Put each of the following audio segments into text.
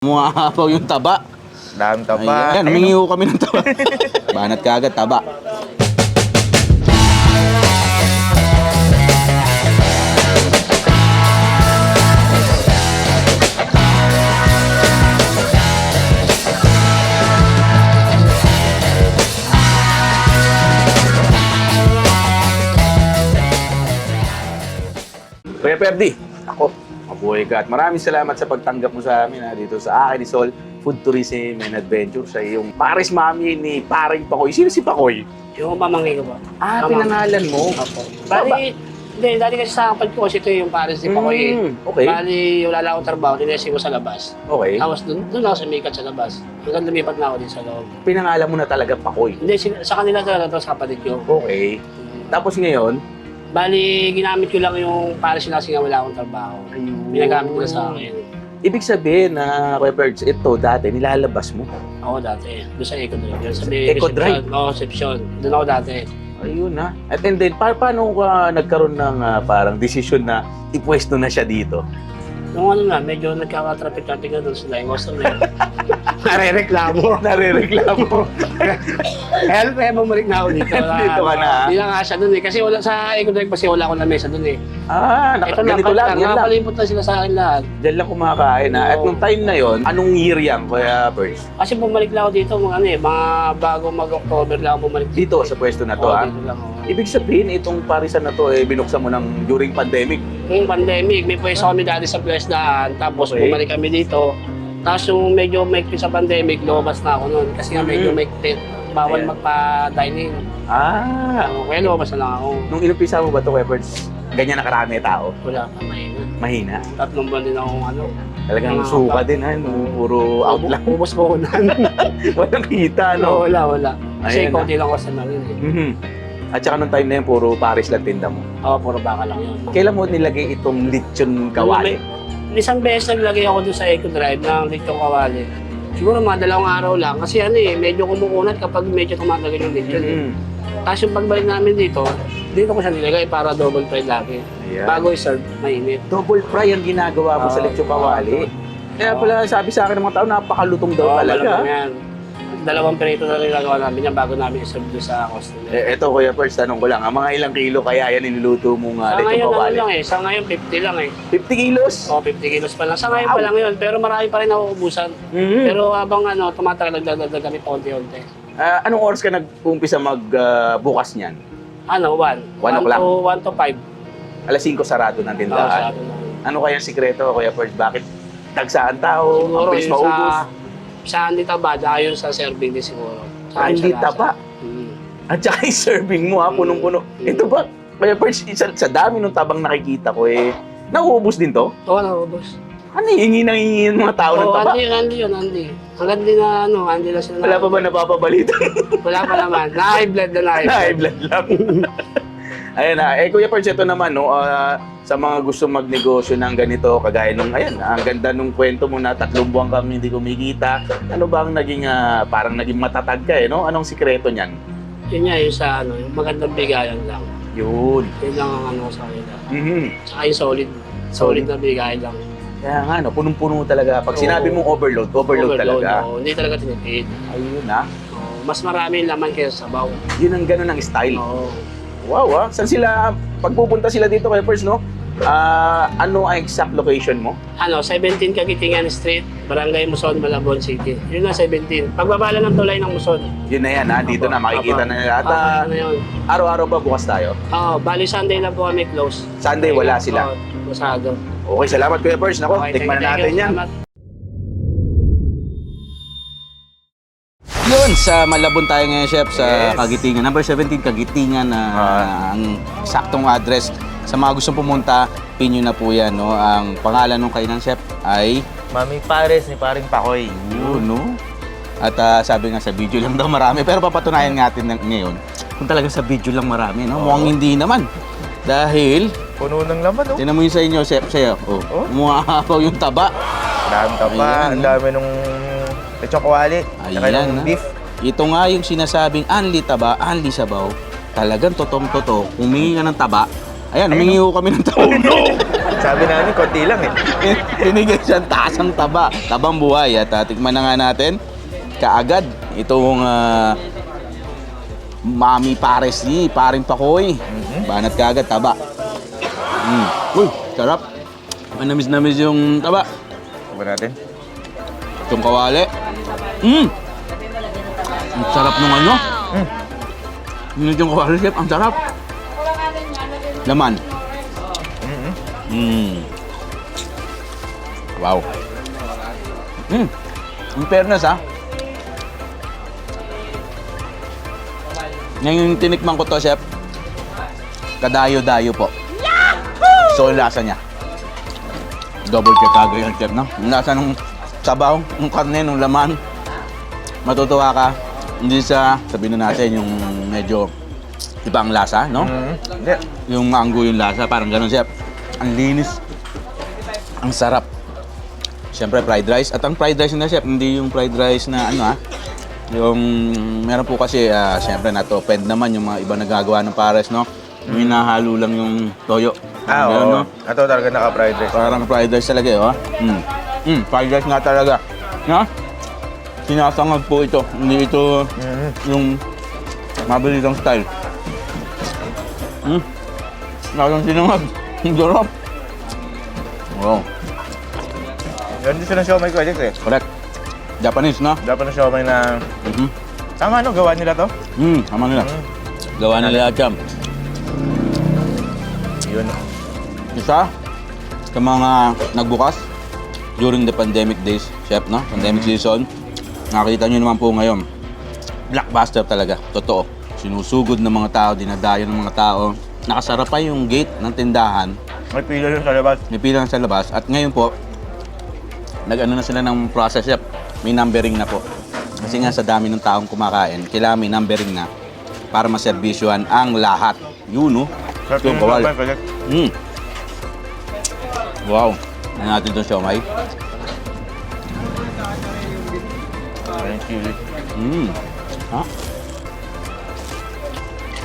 Mumahapaw yung taba. Dami taba. Ayan, humingi ko kami ng taba. Banat ka agad, taba. Kuya Perdi, ako, mabuhay ka at maraming salamat sa pagtanggap mo sa amin dito sa Akin Isol Food Tourism and Adventure sa iyong Paris Mami ni Paring Pakoy. Sino si Pakoy? Yung pamangkin ko po. Pinangalan mo? Opo. Bali, hindi, dati kasi sa kapag ko kasi ito yung Paris ni Pakoy. Okay. Bali, wala lang akong trabaho, tinesing ko sa labas. Okay. Tapos doon ako sumikat sa labas. Hanggang lumipat na ako din sa loob. Pinangalan mo na talaga Pakoy. Hindi, sa kanila talaga ito sa kapatid ko. Okay. Tapos ngayon? Bali, ginamit ko lang yung Paris na kasi nga wala akong trabaho. Ginagamit ko na sa akin. Ibig sabihin na, Kuya Perds, ito dati nilalabas mo. Ako dati, doon sa Eco Drive. Doon sa Eco Drive? Oo, reception. Doon ako dati. Ayun na. At and then, paano ka nagkaroon ng parang desisyon na ipwesto na siya dito? Nung ano na, medyo nagkaka-traffic-traffic na doon sila yung customer. Nare-reklamo. Narereklamo. Kaya bumalik na ako dito. Dito ka na. Hindi lang nga siya doon eh. Kasi wala sa Eco Drive kasi wala akong lamesa doon eh. Ganito Ito lang. Yan lang. nakapalipot na sila sa akin lahat. Diyan lang kumakain At Oo. nung time na yon, anong year yan, Kuya Perds? Kasi bumalik lang ako dito mga bago mag-October lang ako bumalik Dito sa pwesto na to, Oo, ha? dito lang ako. Ibig sabihin, itong parisan na to, binuksan mo ng during pandemic. Yung pandemic, may pwesto kami dati sa Pwesdaan, tapos Okay. bumalik kami dito. Tapos yung medyo maikli sa pandemic, lumabas na ako noon. Kasi nga medyo maikli, bawal Ayan. magpa-dining. Kaya lumabas na lang ako. Nung inumpisa mo ba to, Kuya Perds, ganyan na karami tao? Wala pa, mahina. Mahina. 3 buwan din akong Talagang Mga suka bak- din, ha? Puro out lang. Ubus po unan. Walang kita, no? Wala. Kasi Ayan, konti lang kasi na rin eh. Mhm. At saka nung time na yun, puro Paris lang tinda mo. Oo, puro baka lang yun. Kailan mo nilagay itong lechon kawali? Isang beses naglagay ako doon sa Eco Drive ng lechong kawali. Siguro mga 2 araw lang. Kasi medyo kumukunat kapag medyo tumatagal yung lechon eh. Mhm. Tapos yung pagbalik namin dito ko siya nilagay para double fried lagi. Ayan. Bago i-serve, mainit. Double fry ang ginagawa mo sa lechon kawali. Kaya pala sabi sa akin ng mga tao, napakalutong daw Oo, talaga. malamang yan. 2 perito na rin nagawa namin yan bago namin i-serve doon sa customer. Eto Kuya Perds, tanong ko lang, mga ilang kilo kaya yan niluluto mong Sa lechon ngayon, kawali? lang eh. Sa ngayon, 50 lang eh. 50 kilos? O, 50 kilos pa lang. Sa ngayon pa lang yun. Pero marami pa rin nauubusan. Mhm. Pero habang tumatagal, nagdadagdag kami paunti-unti. Anong oras ka nag-umpisa magbukas niyan? 1? 1 o'clock? 1 to 5. Alas 5 sarado ng tindahan. Ano kaya ang sikreto, Kuya Perds? Bakit tagsaan tao? Ang bilis maubos? Sa hindi taba, dahil sa serving din siguro. Sa Hindi sa lasa. taba. Mm. At saka yung serving mo, punong-puno. Ito ba? Kuya Perds, sa dami ng tabang nakikita ko nauubos din to? Oo, naubos. Ano hingi ng hingi ng mga tao ng Oo, taba? Andy yun. Hanggang din na, Andy lang sila. Wala pa ba napapabalita? Wala pa naman. Na-high blood na High na-high blood. blood lang. Ayan na. Kuya Perds, ito naman, no, sa mga gusto magnegosyo ng ganito, kagaya nung, ang ganda nung kwento mo na 3 buwan kami hindi kumikita. Ano ba ang naging, parang naging matatag ka, no? Anong sikreto niyan? Yun nga, yung sa yung magandang bigayan lang. Yun. Yun lang ang sa kanila. Mhm. Saka yung solid na bigayan lang. Kaya nga, no, punong-puno talaga. Pag sinabi mong overload talaga. Oo, hindi talaga tinipid. Ayun, Oo, mas marami yung laman kaysa sabaw. Yun ang ganun ang style. Oo. Wow, Saan sila, pagpupunta sila dito kay First, no? Ano ang exact location mo? 17 Kagitingan Street, Barangay Muson, Malabon City. Yun na, 17. Pagbabala ng tulay ng Muson. Yun na yan, dito na makikita na nila. At Ano yun? araw-araw ba bukas tayo? Oo, bali Sunday na po kami close. Sunday, wala sila. Oo, masado. Okay, salamat Kuya First. Nako, tikman na natin yan. Salamat. Yun, sa Malabon tayo ngayon, Chef, sa Yes. Kagitingan. Number 17, Kagitingan, ang saktong address. Sa mga gustong pumunta, pinyo na po yan, no? Ang pangalan ng kainan, Chef, ay... Mami Pares ni Paring Pakoy. Yun, no? At sabi nga sa video lang daw marami, pero papatunayan natin ngayon kung talaga sa video lang marami, no? Mukhang hindi naman. Dahil, Puno ng laman, oh. tinan mo yun sa inyo, Chef, sa'yo. Oh. Mumahapaw yung taba. Dami taba. Ayan, Ang dami nung lechon kawali. Saka Ayan, nung ha? beef. Ito nga yung sinasabing anli taba, anli sabaw. Talagang totoong-totoo. Humingi ka ng taba. Ayan, humingi ko kami ng taba. Sabi namin, konti lang eh. Binigay siyang tasang taba. Tabang buhay. At tikman na nga natin kaagad itong Mami Pares ni Paring Pakoy. Banat kaagad, taba. Uy, sarap. Manamis-namis yung taba. Subukan natin. Itong kawali. Ang sarap nung ano. Yung kawali, chef. Ang sarap. Laman. Wow. In fairness ngayon tinikman ko to, chef. Kadayo-dayo po. So, yung lasa niya. Double check agad yung chef, no? Yung lasa ng sabaw, ng karne, ng laman. Matutuwa ka. Hindi sabihin na natin yung medyo ibang lasa, no? Hindi. Yung maanggo yung lasa, parang ganun, chef. Ang linis. Ang sarap. Siyempre, fried rice. At ang fried rice na, chef, hindi yung fried rice na yung meron po kasi, siyempre, na-offend naman yung mga iba nagagawa ng pares, no? Yung hinahalo lang yung toyo. Ganun, Oo. no? Ito talaga naka-fried rice. Parang fried rice talaga, oh. Fried rice nga talaga. No? Sinasangag po ito. Hindi ito yung mabilisang style. Lasang sinangag. Ang sarap. Wow. Ganun din siya ng siomay ko, Alex eh. Correct. Japanese, no? Dapat ng siomay na... Tama, no? Gawa nila to? Tama nila. Gawa nila jam. Yun. Isa sa mga nagbukas during the pandemic days, chef, no? Pandemic season. Nakita nyo naman po ngayon. Blockbuster talaga. Totoo. Sinusugod ng mga tao, dinadayo ng mga tao. Nakasara pa yung gate ng tindahan. May pila yun sa labas. May pila sa labas. At ngayon po, nag-ano na sila ng process, chef. May numbering na po. Kasi nga sa dami ng taong kumakain, kailangan may numbering na para maservisyohan ang lahat. Yun, no? Sarap yung Bawal. siomay ko, Alex. Wow. Ano natin itong siomay? Ayun, chili. Ha?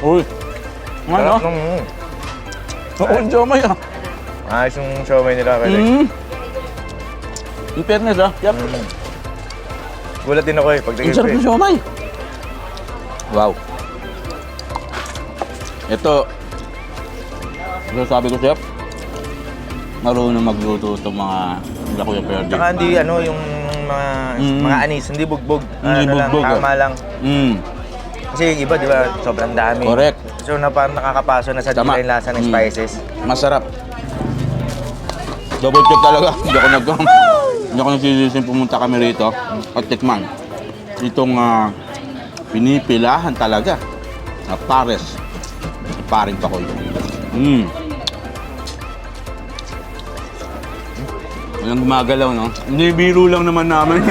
Uy. Ano? Sarap nung... Oo, yung siomay, Ayos yung siomay nila, Alex. In fairness, Yep. Gulat din ako eh, pag Ang sarap ng siomay. Wow. Ito, sabi ko, chef, marunong magluto itong mga Kuya Ferdy. Tsaka hindi yung mga anis, hindi bugbog. Hindi bugbog, Lang, tama lang. Kasi yung iba, di ba, sobrang dami. Correct. So, parang nakakapaso na sa Tama. yung lasa ng spices. Masarap. Double check talaga. Hindi ako nagsisising pumunta kami rito at tikman. Itong pinipilahan talaga na pares. Paring Pakoy. Walang gumagalaw, no? Hindi, biro lang naman namin.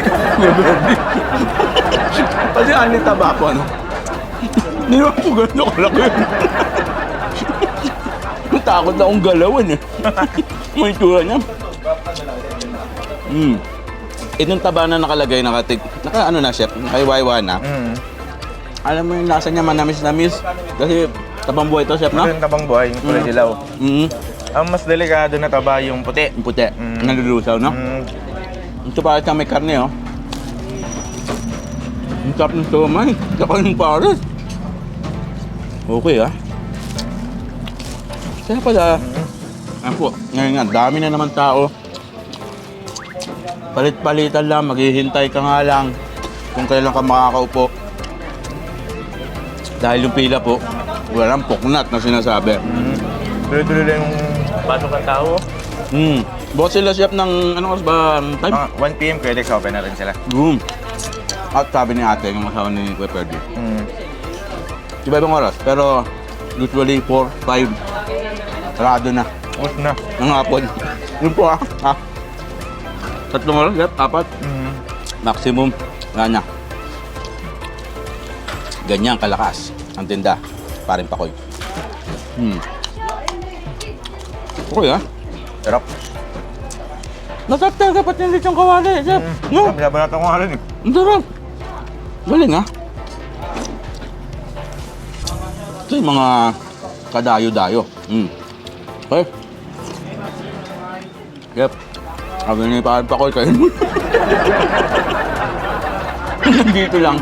Kasi taba po, ano? Hindi naman po gano'n kalaki. Takot na akong galawan, eh. May tura niya. Itong taba na nakalagay, naka-ano na, chef, nakaiwaiwa na. Alam mo yung lasa niya, manamis-namis. Kasi tabang buhay to, chef, no? Ito yung tabang buhay, yung kulay dilaw. Ang mas delikado na taba yung puti. Yung puti, nalulusaw, no? Ito parang siyang may karne, oh. Ang sarap ng siomay, saka yung pares. Okay, Kaya pala, ako, ngayon nga, dami na naman tao. Palit-palitan lang, maghihintay ka nga lang kung kailan ka makakaupo. Dahil yung pila po, walang puknat na sinasabi. Tuloy-tuloy lang yung pasok ng tao. Bukas sila, chef, ng ano oras ba time? 1 PM, Kuya Alex, open na rin sila. At sabi ni ate, yung asawa ni Kuya Ferdy. Iba-ibang oras, pero usually 4, 5, sarado na. Us na. Ng hapon. Yun po, Tatlong oras, chef, 4. Maximum, wala na. Ganyan kalakas ang tinda. Paring Pakoy. Okay, Sarap. Masarap talaga pati yung lechong kawali, chef. No? Binabanatan ko nga rin eh. Ang sarap. Galing, Ito yung mga kadayo-dayo. Okay. Yep. Sabi ni Parang Pakoy, kain mo. Dito lang.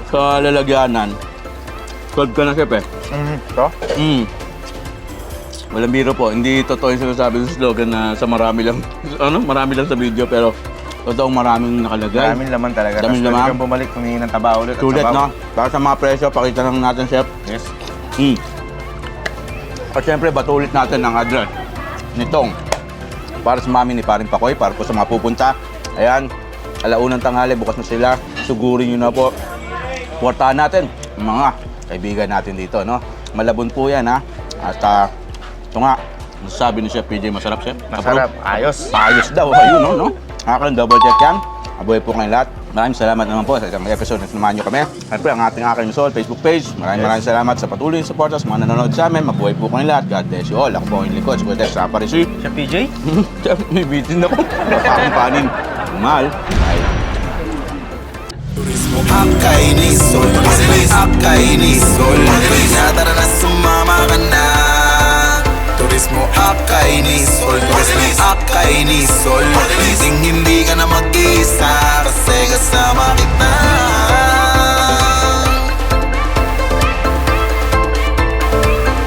Sa lalagyanan. Solve ka na, chef eh. Ito? Walang biro po. Hindi totoo yung sinasabi sa slogan na sa marami lang. Marami lang sa video pero totoong maraming nakalagay. Maraming laman talaga. Daming Tapos laman. pwede kang bumalik, humingi ng taba ulit. at Sulit, sabaw. no? Para sa mga presyo, pakita lang natin, chef. Yes. At syempre, batulit natin ang address nitong para sa mami ni Paring Pakoy, para po sa mga pupunta. Ayan, alaunang tanghali, bukas na sila. Sugurin nyo na po. Portahan natin ang mga kaibigan natin dito, no? Malabon po yan, ha? At ito nga, sabi ni Chef PJ, masarap, Chef? Masarap. Ayos. Ayos daw, ayun, no? Nakakalang double check yan. Abuhay po kayong lahat. Maraming salamat naman po sa isang episode na sinamahan nyo kami. Siyempre, ang ating Akay Sol Facebook page. Maraming salamat sa patuloy yung support sa mga nanonood sa amin. Mabuhay po kayong lahat. God bless you all. Ako po ang lingkod. Sa Kuya sa Parisi. Siya PJ? Chef, may bitin ako. Pakang panin. Mahal. Bye. Turismo Akainisol, Akainisol, tara na sumama ka na. Turismo Akainisol, Akainisol, hindi ka na mag-isa kasi kasama kita.